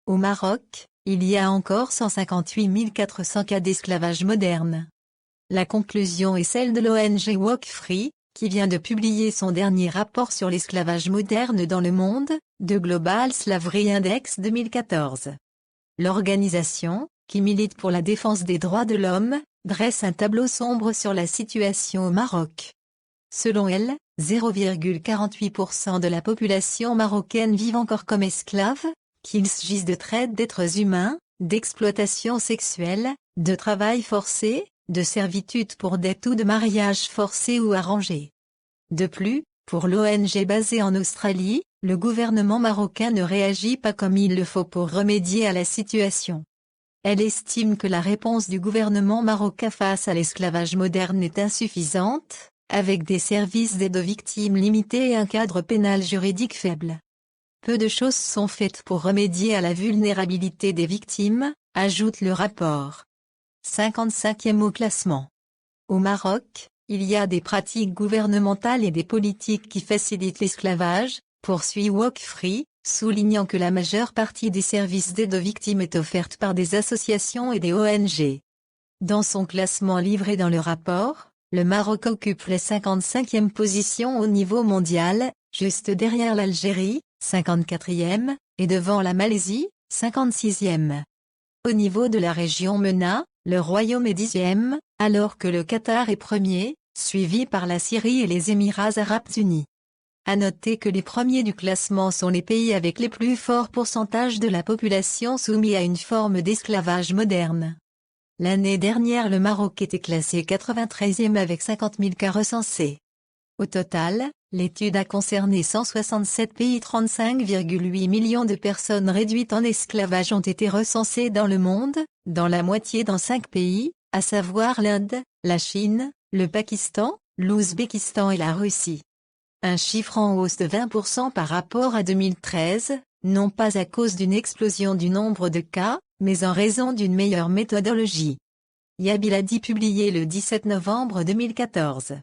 Au Maroc, il y a encore 158 400 cas d'esclavage moderne. La conclusion est celle de l'ONG Walk Free, qui vient de publier son dernier rapport sur l'esclavage moderne dans le monde, The Global Slavery Index 2014. L'organisation, qui milite pour la défense des droits de l'homme, dresse un tableau sombre sur la situation au Maroc. Selon elle, 0,48% de la population marocaine vivent encore comme esclaves, qu'il s'agisse de traite d'êtres humains, d'exploitation sexuelle, de travail forcé, de servitude pour dette ou de mariage forcé ou arrangé. De plus, pour l'ONG basée en Australie, le gouvernement marocain ne réagit pas comme il le faut pour remédier à la situation. Elle estime que la réponse du gouvernement marocain face à l'esclavage moderne est insuffisante, avec des services d'aide aux victimes limités et un cadre pénal juridique faible. Peu de choses sont faites pour remédier à la vulnérabilité des victimes, ajoute le rapport. 55e au classement. Au Maroc, il y a des pratiques gouvernementales et des politiques qui facilitent l'esclavage, poursuit Walk Free, soulignant que la majeure partie des services d'aide aux victimes est offerte par des associations et des ONG. Dans son classement livré dans le rapport, le Maroc occupe la 55e position au niveau mondial, juste derrière l'Algérie, 54e, et devant la Malaisie, 56e. Au niveau de la région MENA, le Royaume est 10e, alors que le Qatar est premier, suivi par la Syrie et les Émirats arabes unis. À noter que les premiers du classement sont les pays avec les plus forts pourcentages de la population soumis à une forme d'esclavage moderne. L'année dernière, le Maroc était classé 93e avec 50 000 cas recensés. Au total, l'étude a concerné 167 pays. 35,8 millions de personnes réduites en esclavage ont été recensées dans le monde, dans la moitié dans 5 pays, à savoir l'Inde, la Chine, le Pakistan, l'Ouzbékistan et la Russie. Un chiffre en hausse de 20% par rapport à 2013, non pas à cause d'une explosion du nombre de cas, mais en raison d'une meilleure méthodologie. Yabil a dit publié le 17 novembre 2014.